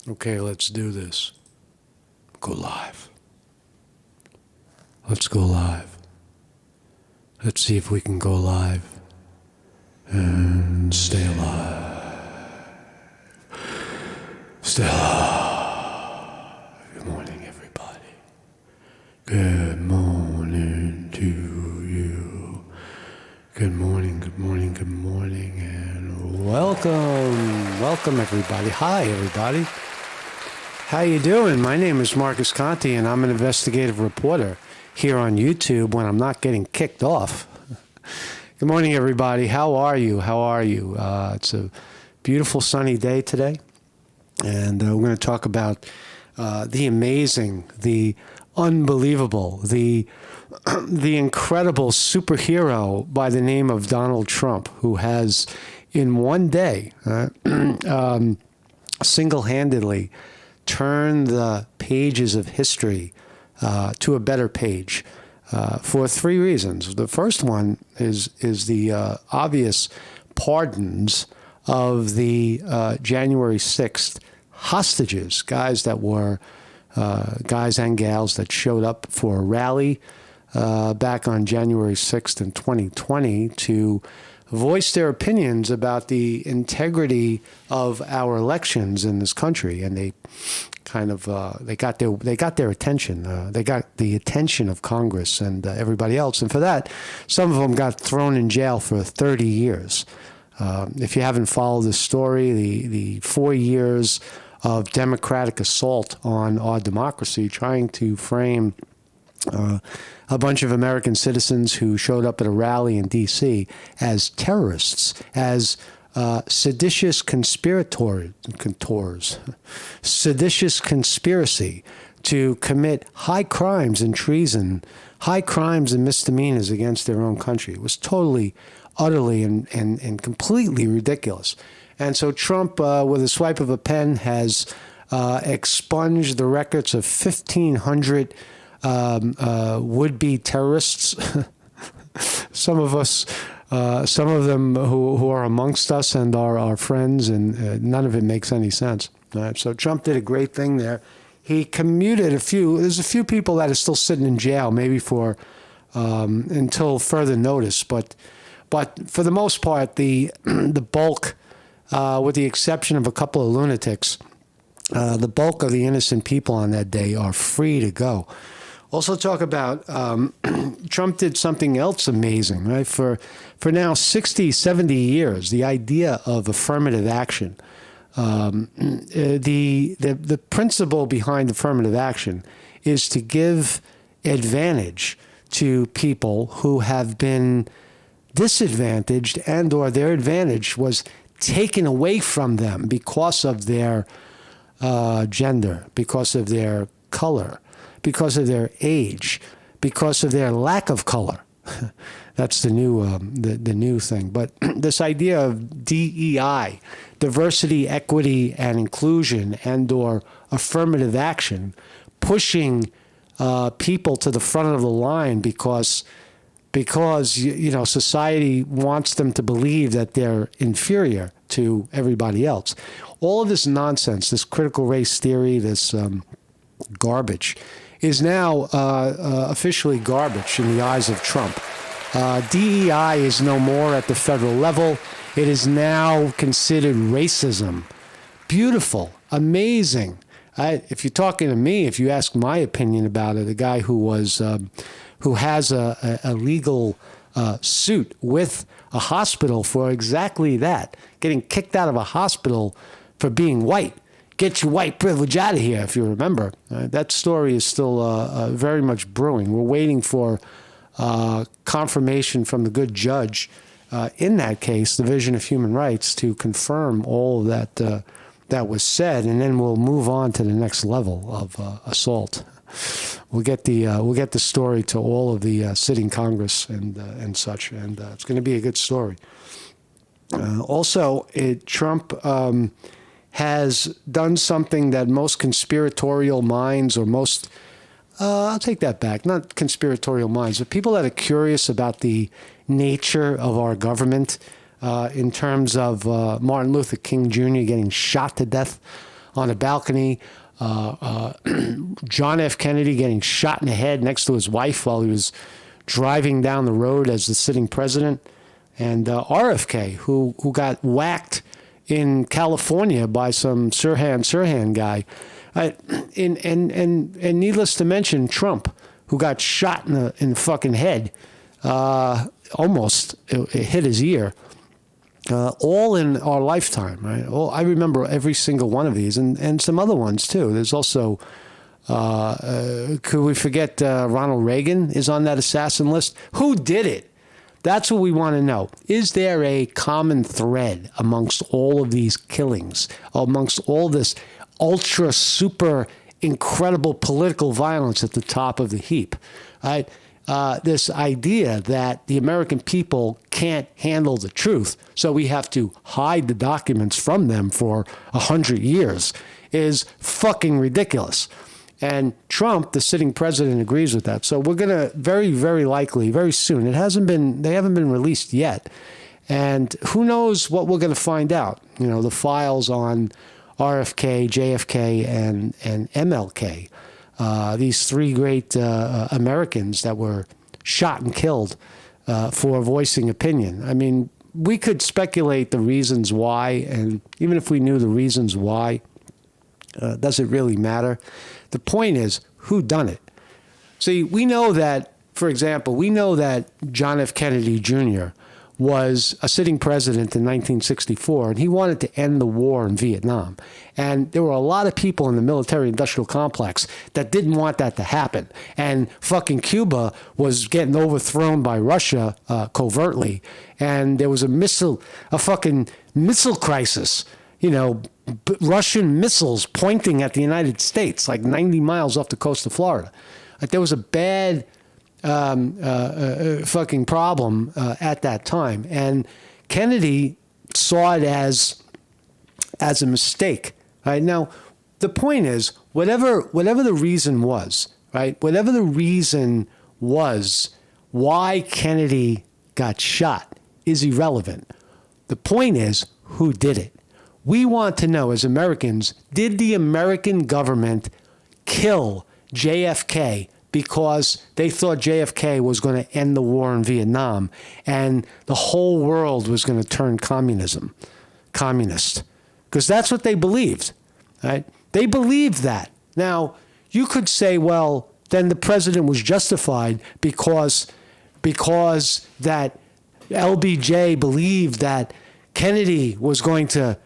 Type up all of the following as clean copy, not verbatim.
Okay, let's do this. Go live. Let's go live. Let's see if we can go live and stay alive. Stay alive. Good morning, everybody. Good morning to you. Good morning, good morning, good morning, and welcome. Welcome, everybody. Hi, everybody. How you doing? My name is Marcus Conte, and I'm an investigative reporter here on YouTube when I'm not getting kicked off. Good morning, everybody. How are you? How are you? It's a beautiful sunny day today, and we're going to talk about the amazing, the unbelievable, the incredible superhero by the name of Donald Trump, who has, in one day, single-handedly turn the pages of history to a better page for three reasons. The first one is the obvious pardons of the January 6th hostages, guys that were guys and gals that showed up for a rally back on January 6th in 2020 to voice their opinions about the integrity of our elections in this country, and they kind of they got their attention. They got the attention of Congress and everybody else, and for that, some of them got thrown in jail for 30 years. If you haven't followed the story, the 4 years of democratic assault on our democracy, trying to frame a bunch of American citizens who showed up at a rally in D.C. as terrorists, as seditious seditious conspiracy to commit high crimes and treason, high crimes and misdemeanors against their own country. It was totally, utterly, and completely ridiculous. And so Trump, with a swipe of a pen, has expunged the records of 1,500 would-be terrorists. Some of them who are amongst us and are our friends, and none of it makes any sense. So Trump did a great thing there. He commuted there's a few people that are still sitting in jail, maybe for until further notice, but for the most part, the bulk, with the exception of a couple of lunatics, the bulk of the innocent people on that day are free to go. Also talk about Trump did something else amazing, right? For now 60, 70 years, the idea of affirmative action, the principle behind affirmative action is to give advantage to people who have been disadvantaged and or their advantage was taken away from them because of their gender, because of their color, because of their age, because of their lack of color. That's the new thing. But this idea of DEI, diversity, equity, and inclusion, and or affirmative action, pushing people to the front of the line because society wants them to believe that they're inferior to everybody else. All of this nonsense, this critical race theory, this garbage, is now officially garbage in the eyes of Trump. DEI is no more at the federal level. It is now considered racism. Beautiful, amazing. If you're talking to me, if you ask my opinion about it, a guy who has a legal suit with a hospital for exactly that, getting kicked out of a hospital for being white. Get your white privilege out of here, if you remember. That story is still very much brewing. We're waiting for confirmation from the good judge in that case, the Division of Human Rights, to confirm all of that was said, and then we'll move on to the next level of assault. We'll get the story to all of the sitting Congress and such, and it's going to be a good story. Also, Trump has done something that most conspiratorial minds, or most, I'll take that back, not conspiratorial minds, but people that are curious about the nature of our government in terms of Martin Luther King Jr. getting shot to death on a balcony. John F. Kennedy getting shot in the head next to his wife while he was driving down the road as the sitting president. And RFK, who got whacked in California by some Sirhan guy. And needless to mention, Trump, who got shot in the fucking head, almost it hit his ear, all in our lifetime, right? I remember every single one of these, and some other ones too. There's also, could we forget Ronald Reagan is on that assassin list? Who did it? That's what we want to know. Is there a common thread amongst all of these killings, amongst all this ultra, super, incredible political violence at the top of the heap? Right? This idea that the American people can't handle the truth, so we have to hide the documents from them for 100 years is fucking ridiculous. And Trump, the sitting president, agrees with that. So we're going to very, very likely, very soon. They haven't been released yet. And who knows what we're going to find out. You know, the files on RFK, JFK, and MLK. These three great Americans that were shot and killed for voicing opinion. I mean, we could speculate the reasons why, and even if we knew the reasons why, does it really matter? The point is, who done it? See, we know that, for example, we know that John F. Kennedy Jr. was a sitting president in 1964, and he wanted to end the war in Vietnam. And there were a lot of people in the military-industrial complex that didn't want that to happen. And fucking Cuba was getting overthrown by Russia covertly. And there was a fucking missile crisis, you know, Russian missiles pointing at the United States, like 90 miles off the coast of Florida. Like there was a bad fucking problem at that time. And Kennedy saw it as a mistake. Right? Now, the point is, whatever the reason was, right? Whatever the reason was why Kennedy got shot is irrelevant. The point is, who did it? We want to know, as Americans, did the American government kill JFK because they thought JFK was going to end the war in Vietnam and the whole world was going to turn communist? Because that's what they believed, right? They believed that. Now, you could say, well, then the president was justified because that LBJ believed that Kennedy was going to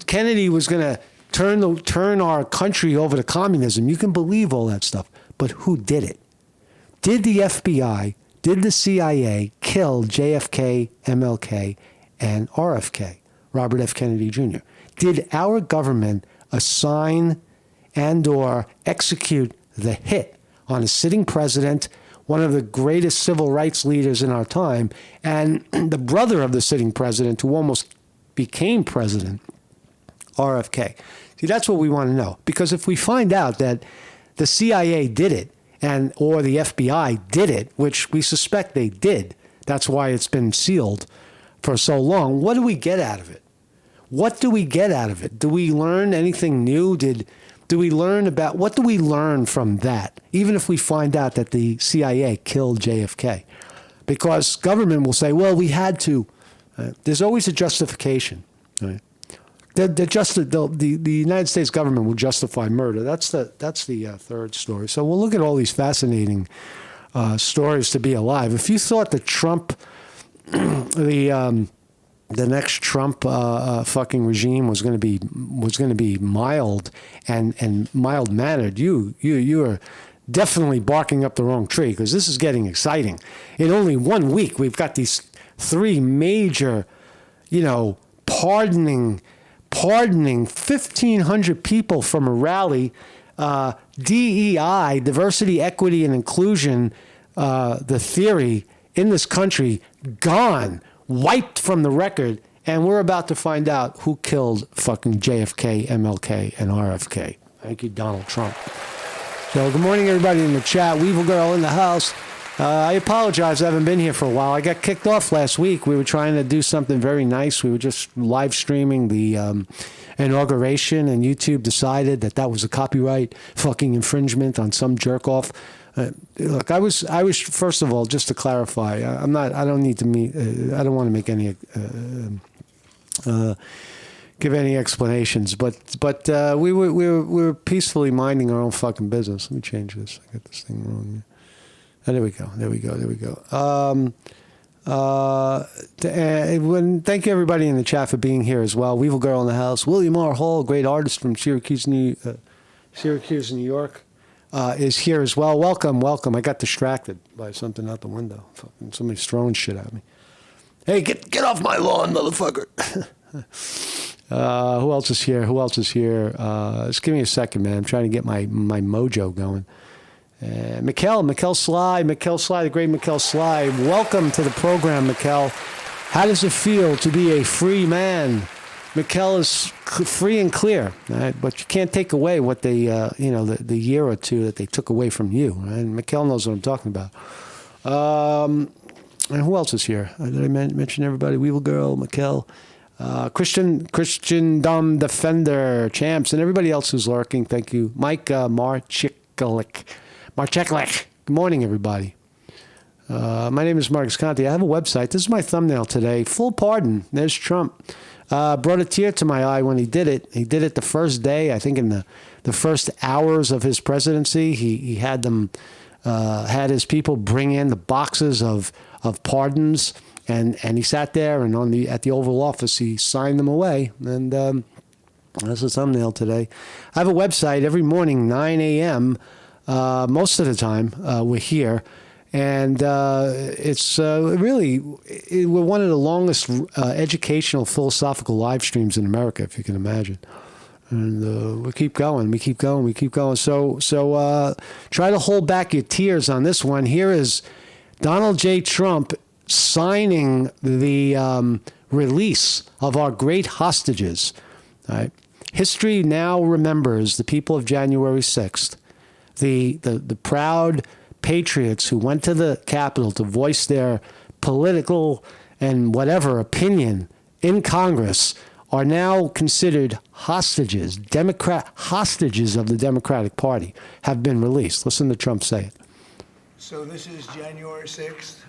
Kennedy was going to turn our country over to communism. You can believe all that stuff. But who did it? Did the FBI, did the CIA kill JFK, MLK, and RFK, Robert F. Kennedy Jr.? Did our government assign and or execute the hit on a sitting president, one of the greatest civil rights leaders in our time, and the brother of the sitting president who almost became president, RFK? See, that's what we want to know. Because if we find out that the CIA did it or the FBI did it, which we suspect they did, that's why it's been sealed for so long, what do we get out of it? What do we get out of it? Do we learn anything new? What do we learn from that? Even if we find out that the CIA killed JFK. Because government will say, well, we had to. There's always a justification. Right? The United States government will justify murder. That's the third story. So we'll look at all these fascinating stories to be alive. If you thought that Trump, the next Trump fucking regime was going to be mild and mild mannered, you are definitely barking up the wrong tree, because this is getting exciting. In only 1 week, we've got these three major, pardoning 1,500 people from a rally, DEI, diversity, equity, and inclusion, the theory in this country, gone, wiped from the record, and we're about to find out who killed fucking JFK, MLK, and RFK. Thank you, Donald Trump. So good morning, everybody in the chat. Weevil Girl in the house. I apologize. I haven't been here for a while. I got kicked off last week. We were trying to do something very nice. We were just live streaming the inauguration, and YouTube decided that that was a copyright fucking infringement on some jerk off. Look, I was first of all, just to clarify, I don't need to meet, I don't want to make any, give any explanations, but we were peacefully minding our own fucking business. Let me change this. I got this thing wrong here. Oh, there we go. Thank you everybody in the chat for being here as well. Weevil Girl in the house. William R. Hall, great artist from Syracuse, New York, is here as well. Welcome. I got distracted by something out the window. Fucking somebody's throwing shit at me. Hey, get off my lawn, motherfucker. Who else is here? Just give me a second, man. I'm trying to get my mojo going. Mikkel Sly, the great Mikkel Sly. Welcome to the program, Mikkel. How does it feel to be a free man? Mikkel is free and clear, right? But you can't take away what they, the year or two that they took away from you, right? And Mikkel knows what I'm talking about. And who else is here? Did I mention everybody? Weevil Girl, Mikkel, Christian Defender, Champs, and everybody else who's lurking. Thank you. Mike Marcheklik. Good morning, everybody. My name is Marcus Conte. I have a website. This is my thumbnail today. Full pardon. There's Trump. Brought a tear to my eye when he did it. He did it the first day, I think in the first hours of his presidency. He had them, had his people bring in the boxes of pardons, and he sat there and at the Oval Office he signed them away. And that's the thumbnail today. I have a website every morning, 9 a.m. Most of the time we're here, and it's really we're one of the longest educational philosophical live streams in America, if you can imagine. And we keep going. So try to hold back your tears on this one. Here is Donald J. Trump signing the release of our great hostages. All right. History now remembers the people of January 6th. The proud patriots who went to the Capitol to voice their political and whatever opinion in Congress are now considered hostages. Hostages of the Democratic Party have been released. Listen to Trump say it. So this is January 6th.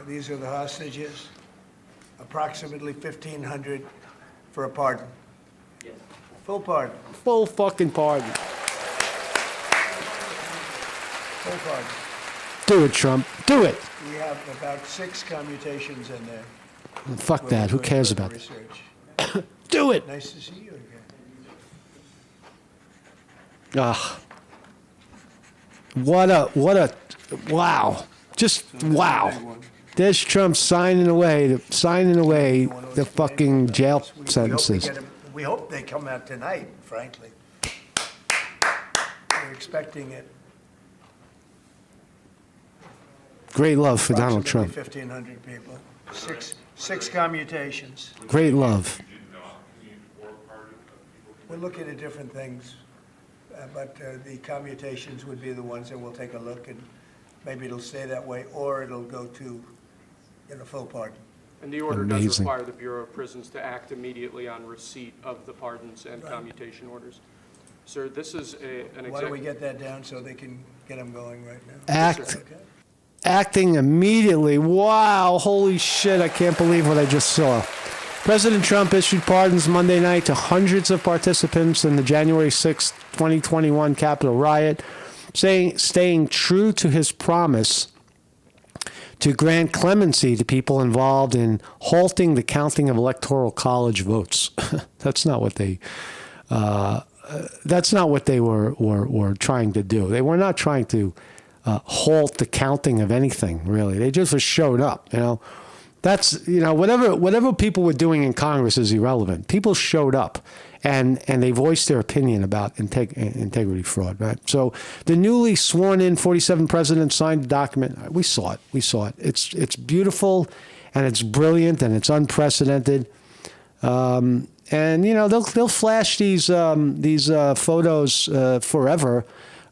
These are the hostages. Approximately 1,500 for a pardon. Yes. Full pardon. Full fucking pardon. Full pardon. Do it, Trump. Do it. We have about 6 commutations in there. Fuck that. Who cares about that? Do it. Nice to see you again. Ah. What a, wow. Just wow. There's Trump signing away the fucking jail sentences. We hope they come out tonight, frankly. We're expecting it. Great love for Donald Trump. 1,500 people. Six commutations. Great love. We're looking at different things, but the commutations would be the ones that we'll take a look, and maybe it'll stay that way, or it'll go to full pardon. And the order does require the Bureau of Prisons to act immediately on receipt of the pardons and commutation orders. Sir, this is an Why don't we get that down so they can get them going right now? Acting immediately. Wow, holy shit, I can't believe what I just saw. President Trump issued pardons Monday night to hundreds of participants in the January 6, 2021 Capitol riot, staying true to his promise to grant clemency to people involved in halting the counting of electoral college votes. That's not what they were trying to do. They were not trying to halt the counting of anything, really. They just showed up, That's, whatever people were doing in Congress is irrelevant. People showed up and they voiced their opinion about integrity fraud, right? So the newly sworn in 47 president signed the document. We saw it. It's beautiful and it's brilliant and it's unprecedented. And, they'll flash these photos forever,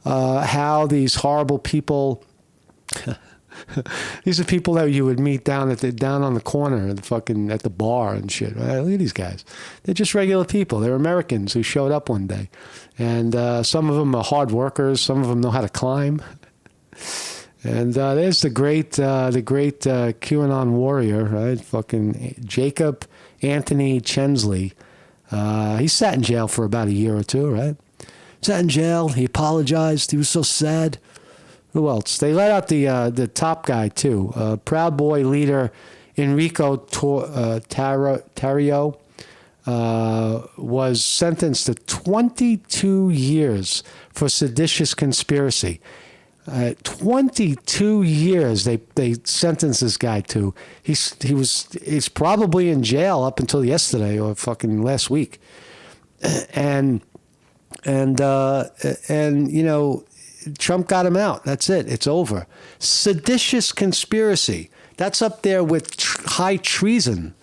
how these horrible people These are people that you would meet down on the corner at the bar and shit. Right? Look at these guys. They're just regular people. They're Americans who showed up one day. And some of them are hard workers. Some of them know how to climb. And there's the great QAnon warrior, right? Fucking Jacob Anthony Chinley. He sat in jail for about a year or two, right? Sat in jail. He apologized. He was so sad. Who else? They let out the top guy too. Proud Boy leader Enrico Tarrio was sentenced to 22 years for seditious conspiracy. 22 years they sentenced this guy to. He's probably in jail up until yesterday or fucking last week, and you know, Trump got him out. That's it. It's over. Seditious conspiracy. That's up there with high treason.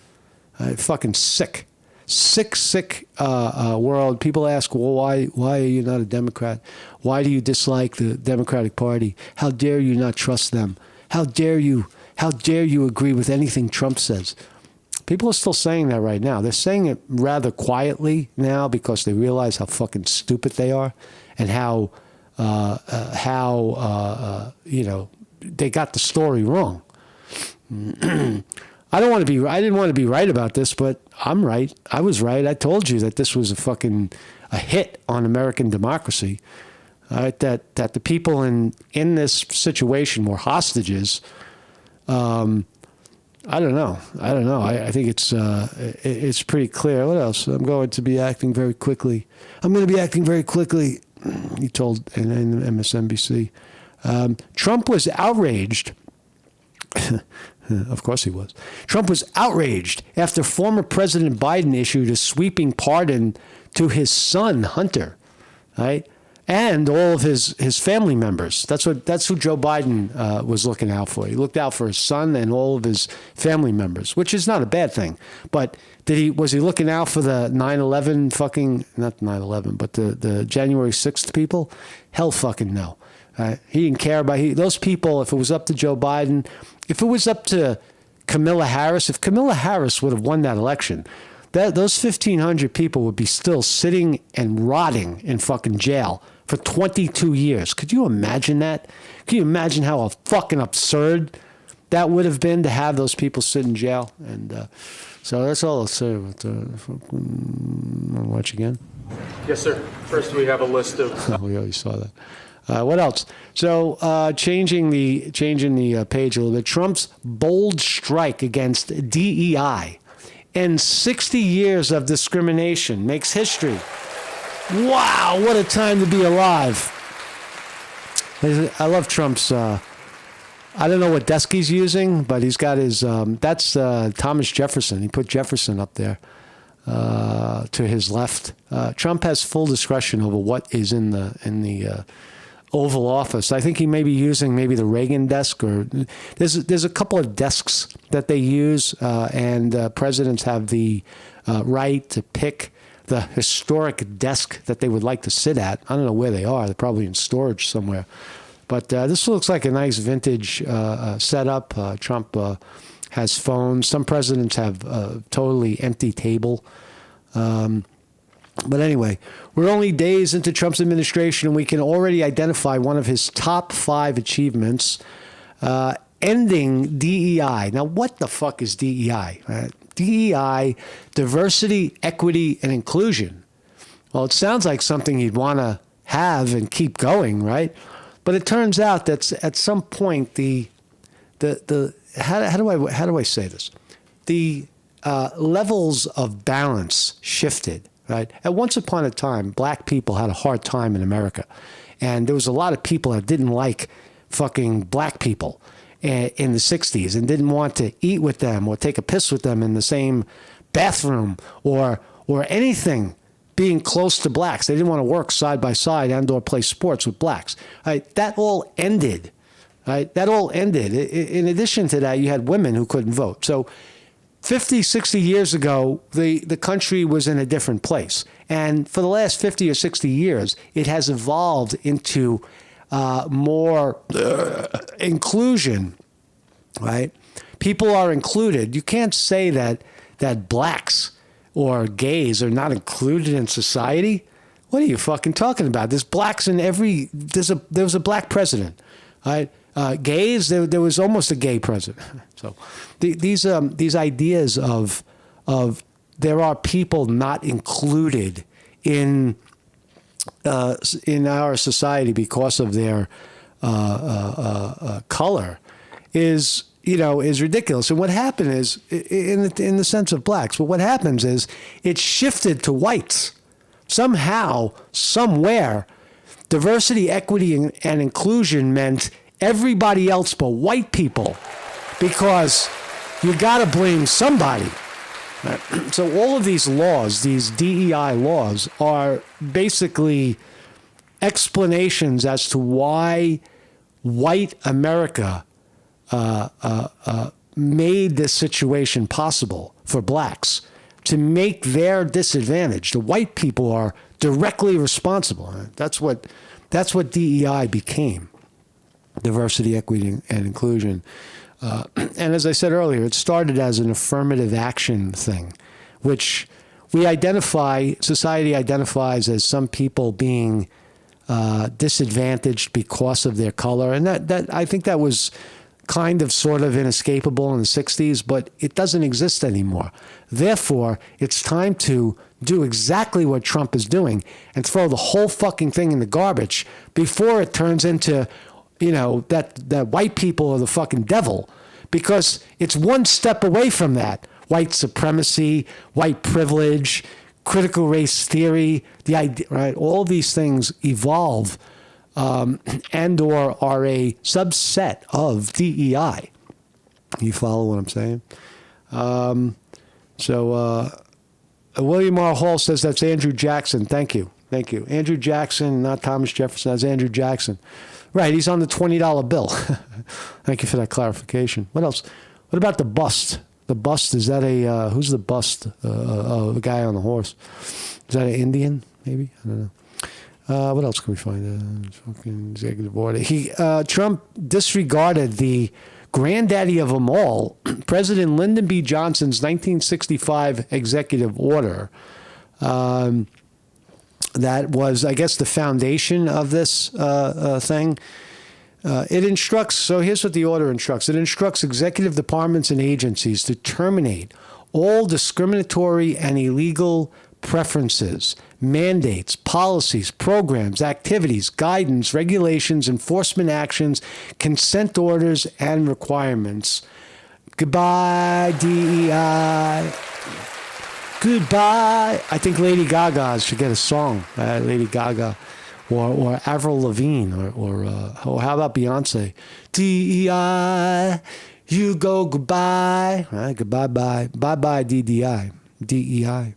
Fucking sick. Sick world. People ask, well, why are you not a Democrat? Why do you dislike the Democratic Party? How dare you not trust them? How dare you agree with anything Trump says? People are still saying that right now. They're saying it rather quietly now because they realize how fucking stupid they are and how you know, they got the story wrong. I didn't want to be right about this, but I'm right. I was right. I told you that this was a hit on American democracy. That the people in this situation were hostages. I don't know. I think it's pretty clear. What else? I'm going to be acting very quickly. He told in MSNBC. Trump was outraged. Of course he was. Trump was outraged after former President Biden issued a sweeping pardon to his son, Hunter, right? And all of his family members. That's who Joe Biden was looking out for. He looked out for his son and all of his family members, which is not a bad thing. But was he looking out for the 9/11 fucking, not 9/11, but the January 6th people? Hell fucking no. He didn't care about those people. If it was up to Joe Biden, if it was up to Kamala Harris, if Kamala Harris would have won that election, those 1,500 people would be still sitting and rotting in fucking jail for 22 years. Could you imagine that? Can you imagine how fucking absurd that would have been to have those people sit in jail? And so that's all I'll say about want to watch again? Yes, sir. First, we have a list of... Oh, we already saw that. What else? So changing the page a little bit. Trump's bold strike against DEI ends 60 years of discrimination, makes history. Wow, what a time to be alive. I love Trump's, I don't know what desk he's using, but he's got his, that's Thomas Jefferson. He put Jefferson up there to his left. Trump has full discretion over what is in the Oval Office. I think he may be using maybe the Reagan desk, or there's a couple of desks that they use, and presidents have the right to pick the historic desk that they would like to sit at. I don't know where they are. They're probably in storage somewhere. But this looks like a nice vintage setup. Trump has phones. Some presidents have a totally empty table. But anyway, we're only days into Trump's administration, and we can already identify one of his top 5 achievements, ending DEI. Now, what the fuck is DEI? DEI, diversity, equity, and inclusion. Well, it sounds like something you'd want to have and keep going, right? But it turns out that at some point, how do I say this? The levels of balance shifted. Right. At once upon a time, black people had a hard time in America. And there was a lot of people that didn't like fucking black people in the 60s and didn't want to eat with them or take a piss with them in the same bathroom or anything being close to blacks. They didn't want to work side by side and or play sports with blacks. Right? That all ended. Right? That all ended. In addition to that, you had women who couldn't vote. So 50, 60 years ago, the country was in a different place. And for the last 50 or 60 years, it has evolved into more inclusion right? People are included. You can't say that blacks or gays are not included in society. What are you fucking talking about? There's blacks in every. There was a black president, right? Gays. There was almost a gay president. So these ideas of there are people not included in our society because of their color is ridiculous. And what happened is, in the sense of blacks, but what happens is it shifted to whites. Somehow, somewhere, diversity, equity, and inclusion meant everybody else but white people, because you got to blame somebody. So all of these laws, these DEI laws, are basically explanations as to why white America made this situation possible for blacks, to make their disadvantage. The white people are directly responsible. That's what DEI became: diversity, equity, and inclusion. And as I said earlier, it started as an affirmative action thing, which society identifies as some people being disadvantaged because of their color. And that I think that was kind of sort of inescapable in the 60s, but it doesn't exist anymore. Therefore, it's time to do exactly what Trump is doing and throw the whole fucking thing in the garbage before it turns into, that white people are the fucking devil, because it's one step away from that. White supremacy, white privilege, critical race theory, the idea, right? All these things evolve and or are a subset of DEI. You follow what I'm saying? William R. Hall says that's Andrew Jackson. Thank you. Andrew Jackson, not Thomas Jefferson. That's Andrew Jackson. Right, he's on the $20 bill. Thank you for that clarification. What else? What about the bust? The bust, is that who's the bust? The guy on the horse. Is that an Indian, maybe? I don't know. What else can we find? Fucking executive order. Trump disregarded the granddaddy of them all, President Lyndon B. Johnson's 1965 executive order. That was, I guess, the foundation of this thing. It instructs, so here's what the order instructs. It instructs executive departments and agencies to terminate all discriminatory and illegal preferences, mandates, policies, programs, activities, guidance, regulations, enforcement actions, consent orders, and requirements. Goodbye, DEI. Goodbye. I think Lady Gaga should get a song. Lady Gaga, or Avril Lavigne, or how about Beyonce? DEI, you go goodbye. Right, goodbye, bye, DEI. DEI.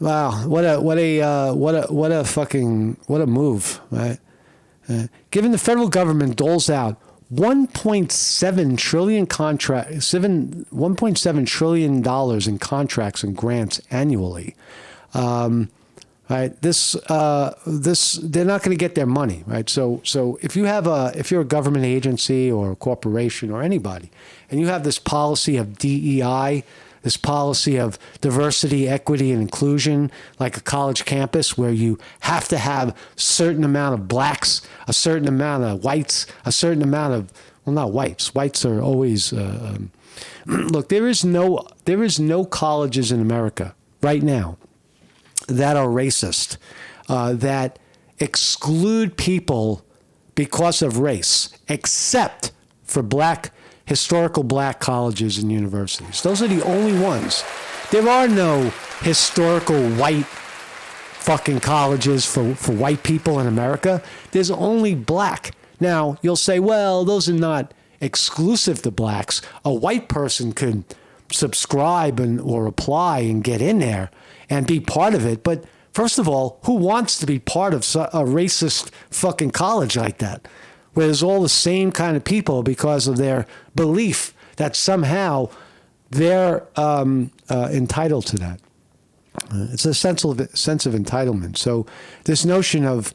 Wow, what a move, right? Given the federal government doles out $1.7 trillion in contracts and grants annually. Right? This they're not going to get their money, right? So if you're a government agency or a corporation or anybody, and you have this policy of DEI, this policy of diversity, equity, and inclusion, like a college campus where you have to have a certain amount of blacks, a certain amount of whites, a certain amount of, well, not whites. Whites are always, look, there is no colleges in America right now that are racist, that exclude people because of race, except for historical black colleges and universities. Those are the only ones. There are no historical white fucking colleges for white people in America. There's only black. Now, you'll say, well, those are not exclusive to blacks. A white person could subscribe or apply and get in there and be part of it. But first of all, who wants to be part of a racist fucking college like that, where there's all the same kind of people because of their belief that somehow they're entitled to that? It's a sense of entitlement. So this notion of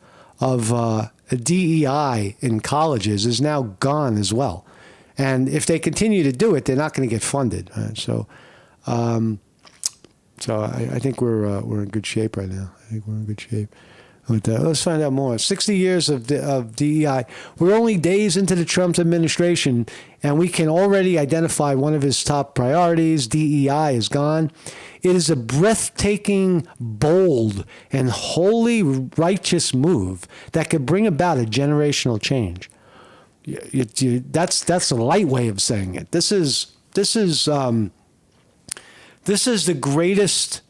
DEI in colleges is now gone as well. And if they continue to do it, they're not going to get funded. So I think we're in good shape right now. I think we're in good shape. Let's find out more. 60 years of DEI. We're only days into the Trump administration, and we can already identify one of his top priorities. DEI is gone. It is a breathtaking, bold, and wholly righteous move that could bring about a generational change. That's a light way of saying it. This is the greatest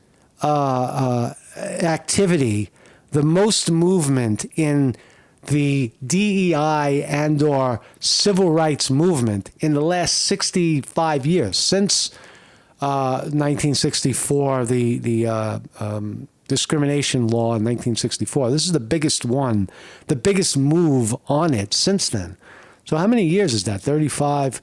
activity, the most movement in the DEI and or civil rights movement in the last 65 years, since 1964, the discrimination law in 1964. This is the biggest one, the biggest move on it since then. So how many years is that? 35,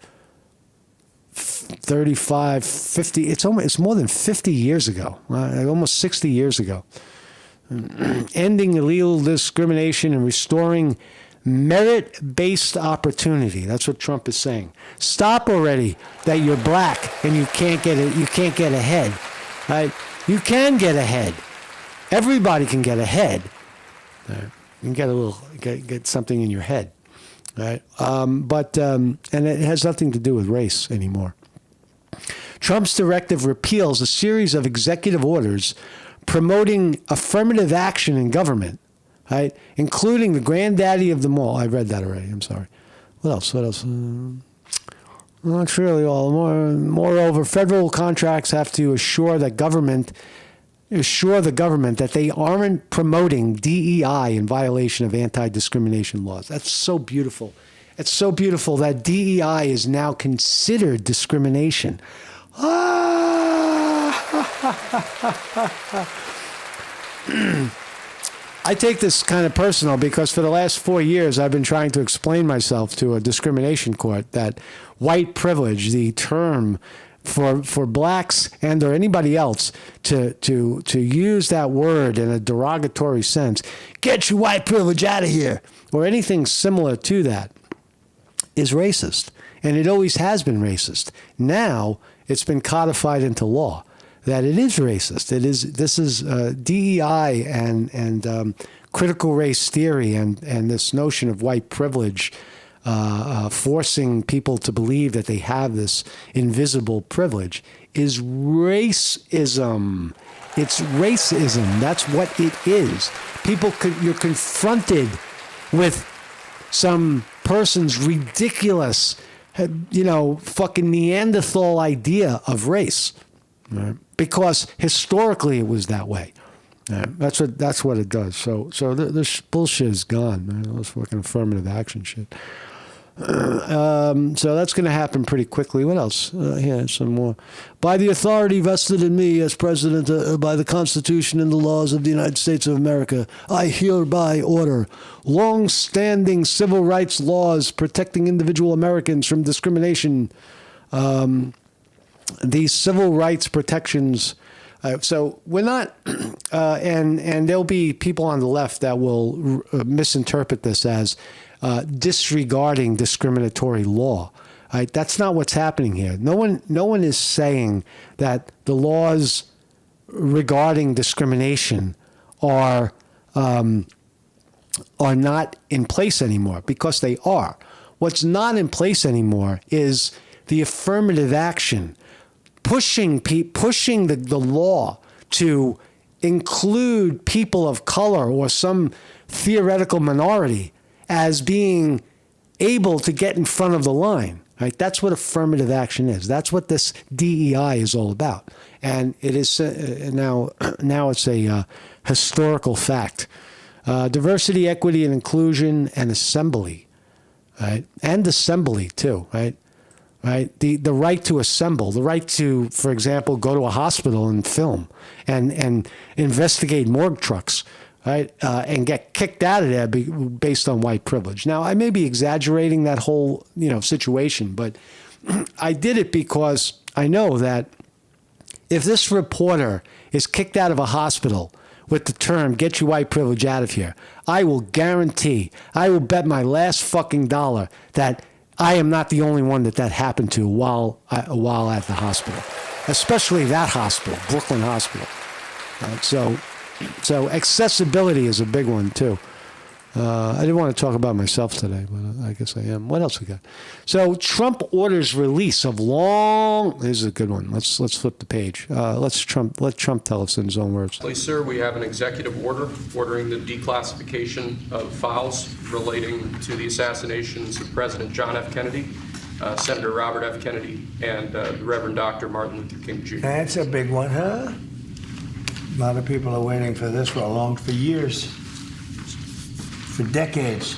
50. It's more than 50 years ago, almost 60 years ago. Ending illegal discrimination and restoring merit-based opportunity. That's what Trump is saying. Stop already that you're black and you can't get it. You can't get ahead. Right? You can get ahead. Everybody can get ahead. You can get something in your head. Right? And it has nothing to do with race anymore. Trump's directive repeals a series of executive orders promoting affirmative action in government, right? Including the granddaddy of them all. I read that already. I'm sorry. What else? Not really all. Moreover, federal contracts have to assure the government that they aren't promoting DEI in violation of anti-discrimination laws. That's so beautiful. It's so beautiful that DEI is now considered discrimination. I take this kind of personal because for the last 4 years I've been trying to explain myself to a discrimination court that white privilege, the term for blacks and or anybody else to use that word in a derogatory sense, get your white privilege out of here, or anything similar to that, is racist. And it always has been racist. Now it's been codified into law that it is racist. This is DEI and critical race theory and this notion of white privilege forcing people to believe that they have this invisible privilege is racism. It's racism. That's what it is. You're confronted with some person's ridiculous, fucking Neanderthal idea of race. Right? Because historically it was that way. That's what it does. So this bullshit is gone, man. All this fucking affirmative action shit. So that's going to happen pretty quickly. What else? Here, some more. By the authority vested in me as president by the Constitution and the laws of the United States of America, I hereby order long-standing civil rights laws protecting individual Americans from discrimination. These civil rights protections. So we're not, and there'll be people on the left that will misinterpret this as disregarding discriminatory law. Right? That's not what's happening here. No one is saying that the laws regarding discrimination are not in place anymore, because they are. What's not in place anymore is the affirmative action, pushing the law to include people of color or some theoretical minority as being able to get in front of the line. Right? That's what affirmative action is. That's what this DEI is all about. And it is now it's a historical fact. Diversity, equity, and inclusion, and assembly, right? And assembly too, right? Right, the right to assemble, the right to, for example, go to a hospital and film and investigate morgue trucks, right, and get kicked out of there based on white privilege. Now, I may be exaggerating that whole situation, but I did it because I know that if this reporter is kicked out of a hospital with the term "get your white privilege out of here." I will guarantee, I will bet my last fucking dollar that I am not the only one that happened to while at the hospital, especially that hospital, Brooklyn Hospital. So accessibility is a big one too. I didn't want to talk about myself today, but I guess I am. What else we got? So Trump orders release of long. This is a good one. Let's flip the page. Let Trump tell us in his own words. Please, sir, we have an executive order ordering the declassification of files relating to the assassinations of President John F. Kennedy, Senator Robert F. Kennedy, and the Reverend Dr. Martin Luther King Jr. That's a big one, huh? A lot of people are waiting for this for years, for decades.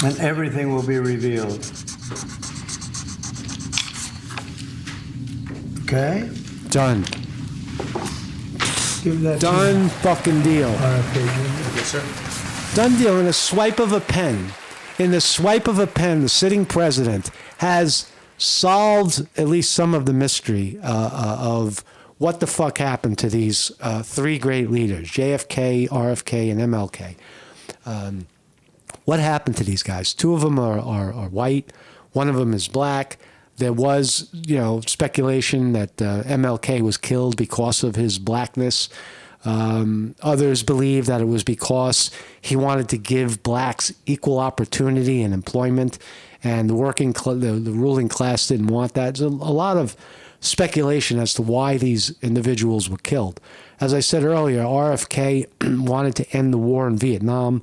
And everything will be revealed. Okay? Done. Give that Done fucking deal. Yes, sir. Done deal. In a swipe of a pen. In the swipe of a pen, the sitting president has solved at least some of the mystery of what the fuck happened to these three great leaders, JFK, RFK, and MLK. What happened to these guys? Two of them are white. One of them is black. There was, speculation that MLK was killed because of his blackness. Others believe that it was because he wanted to give blacks equal opportunity and employment, and the ruling class didn't want that. There's a lot of speculation as to why these individuals were killed. As I said earlier, RFK wanted to end the war in Vietnam.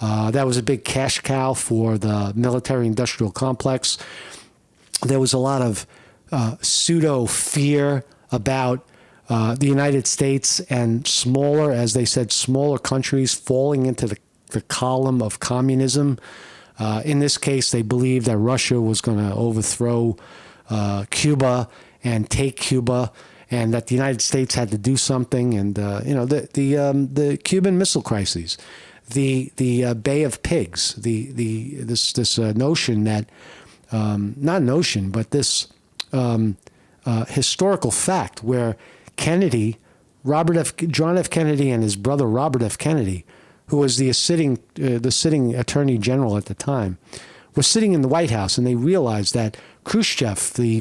That was a big cash cow for the military-industrial complex. There was a lot of pseudo fear about the United States and smaller, as they said, smaller countries falling into the column of communism. In this case, they believed that Russia was going to overthrow Cuba and take Cuba, and that the United States had to do something. And the Cuban Missile Crisis, the Bay of Pigs, this notion that not notion, but this historical fact where Kennedy, John F. Kennedy, and his brother Robert F. Kennedy, who was the sitting attorney general at the time, were sitting in the White House, and they realized that Khrushchev, the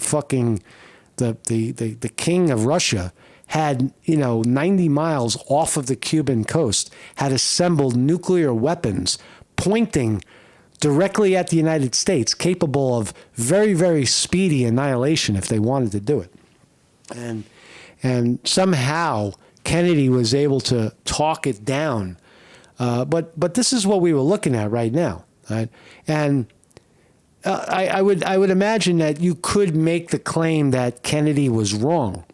king of Russia, had 90 miles off of the Cuban coast, had assembled nuclear weapons pointing directly at the United States, capable of very, very speedy annihilation if they wanted to do it. And somehow Kennedy was able to talk it down. But this is what we were looking at right now, right? And I would imagine that you could make the claim that Kennedy was wrong,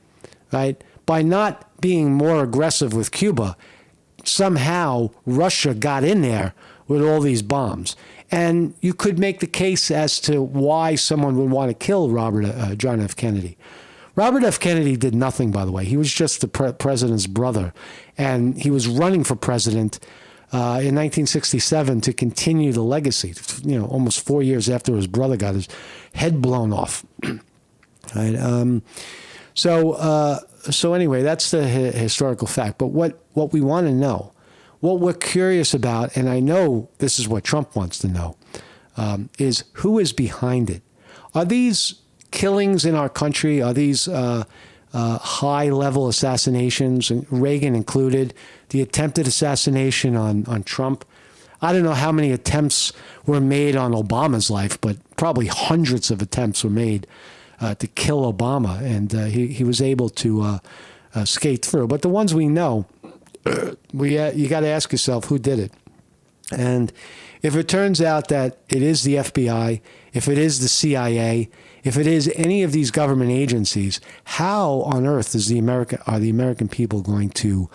right? By not being more aggressive with Cuba, somehow Russia got in there with all these bombs. And you could make the case as to why someone would want to kill John F. Kennedy. Robert F. Kennedy did nothing, by the way. He was just the president's brother. And he was running for president in 1967 to continue the legacy, almost 4 years after his brother got his head blown off. Right? So anyway, that's the historical fact. But what we want to know, what we're curious about, and I know this is what Trump wants to know, is who is behind it. Are these killings in our country, are these high-level assassinations, Reagan included, the attempted assassination on Trump? I don't know how many attempts were made on Obama's life, but probably hundreds of attempts were made to kill Obama, and he was able to skate through. But the ones we know, you got to ask yourself who did it. And if it turns out that it is the FBI, if it is the CIA, if it is any of these government agencies, how on earth are the American people going to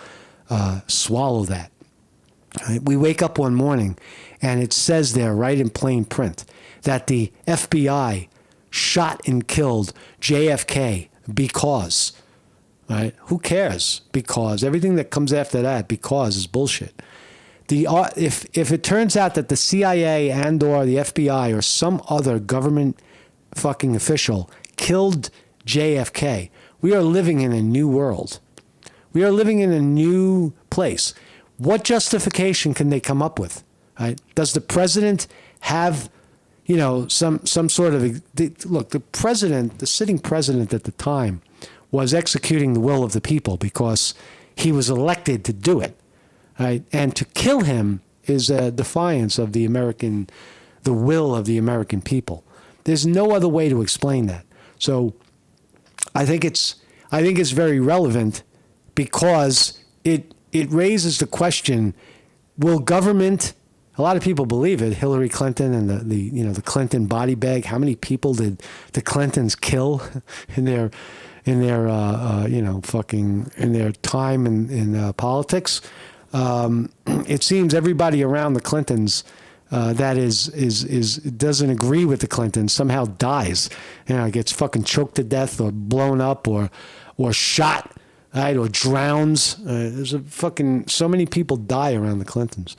swallow that? Right? We wake up one morning and it says there right in plain print that the FBI shot and killed JFK because, right? Who cares? Because everything that comes after that, because, is bullshit. If it turns out that the CIA and or the FBI or some other government fucking official killed JFK, We are living in a new world. We are living in a new place. What justification can they come up with? Right? Does the president have, some sort of look? The president, the sitting president at the time, was executing the will of the people because he was elected to do it. Right? And to kill him is a defiance of the will of the American people. There's no other way to explain that. So I think it's very relevant because it raises the question: will government? A lot of people believe it. Hillary Clinton and the Clinton body bag. How many people did the Clintons kill in their time in politics? It seems everybody around the Clintons that is doesn't agree with the Clintons somehow dies. Gets fucking choked to death or blown up or shot, right, or drowns. There's so many people die around the Clintons.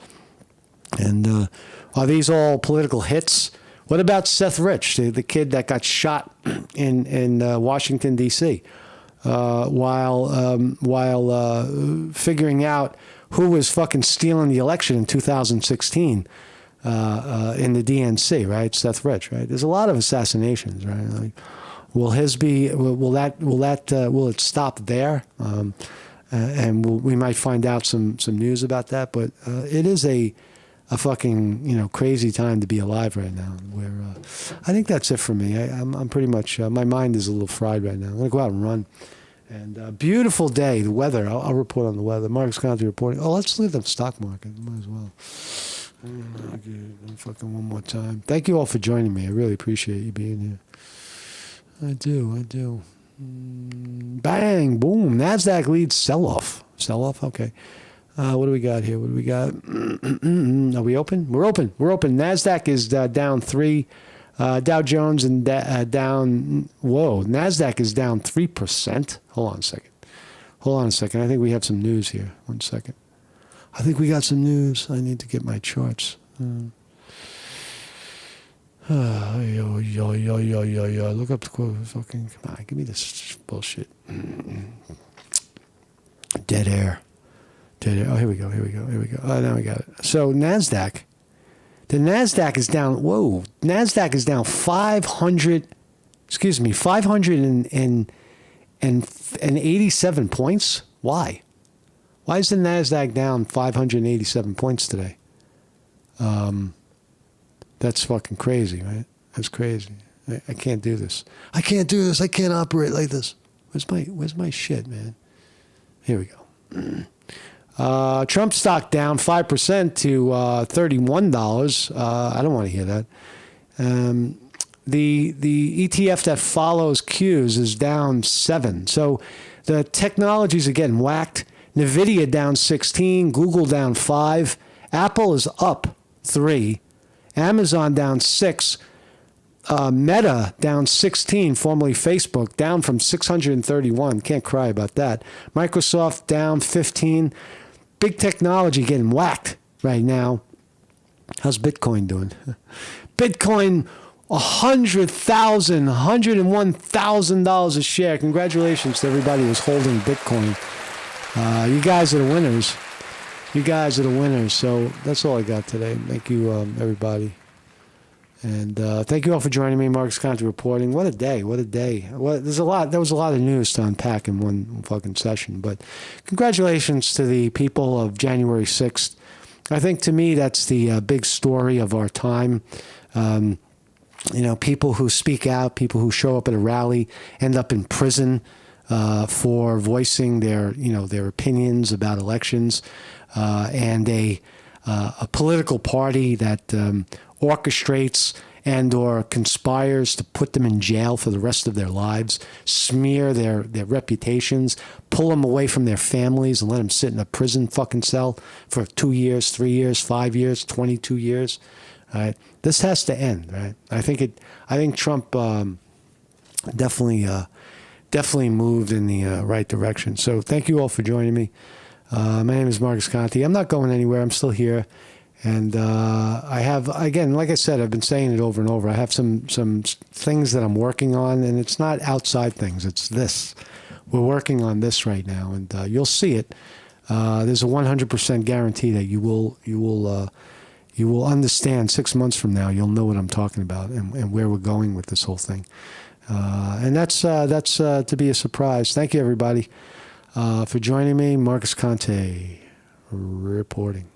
And are these all political hits? What about Seth Rich, the kid that got shot in Washington D.C. while figuring out who was fucking stealing the election in 2016 in the DNC, right? Seth Rich, right? There's a lot of assassinations, right? Like, will it stop there? And we might find out some news about that. But it is a fucking crazy time to be alive right now. Where I think that's it for me. I'm pretty much my mind is a little fried right now. I'm gonna go out and run. And beautiful day. The weather. I'll report on the weather. Marcus Conte reporting. Oh, let's leave the stock market. Might as well. Fucking one more time. Thank you all for joining me. I really appreciate you being here. I do. Bang, boom. NASDAQ leads sell-off. Sell-off? Okay. What do we got here? What do we got? Are we open? We're open. NASDAQ is down 3. Dow Jones and down. Whoa, NASDAQ is down 3%. Hold on a second. I think we have some news here. 1 second. I think we got some news. I need to get my charts. Look up the quote. Fucking come on, give me this bullshit. Dead air. Oh, here we go. Oh, now we got it. So NASDAQ. The NASDAQ is down. Whoa, NASDAQ is down 587 points. Why? Why is the NASDAQ down 587 points today? That's fucking crazy, right? That's crazy. I can't do this. I can't operate like this. Where's my shit, man? Here we go. Trump stock down 5% to $31. I don't want to hear that. The ETF that follows Q's is down 7. So the technologies are getting whacked. NVIDIA down 16. Google down 5. Apple is up 3. Amazon down 6. Meta down 16, formerly Facebook, down from 631. Can't cry about that. Microsoft down 15. Big technology getting whacked right now. How's Bitcoin doing? Bitcoin, $101,000 a share. Congratulations to everybody who's holding Bitcoin. You guys are the winners. So that's all I got today. Thank you, everybody. And thank you all for joining me. Marcus Conte reporting. What a day. There was a lot of news to unpack in one fucking session. But congratulations to the people of January 6th. I think to me that's the big story of our time. People who speak out, people who show up at a rally, end up in prison for voicing their opinions about elections, and a political party that orchestrates and or conspires to put them in jail for the rest of their lives, smear their reputations, pull them away from their families and let them sit in a prison fucking cell for 2 years, 3 years, 5 years, 22 years. Right? This has to end, right? I think Trump definitely moved in the right direction. So thank you all for joining me. My name is Marcus Conte. I'm not going anywhere. I'm still here. And I have, again, like I said, I've been saying it over and over. I have some things that I'm working on, and it's not outside things. It's this. we're working on this right now, and you'll see it. There's a 100% guarantee that you will understand 6 months from now. You'll know what I'm talking about and where we're going with this whole thing. And that's to be a surprise. Thank you, everybody, for joining me. Marcus Conte reporting.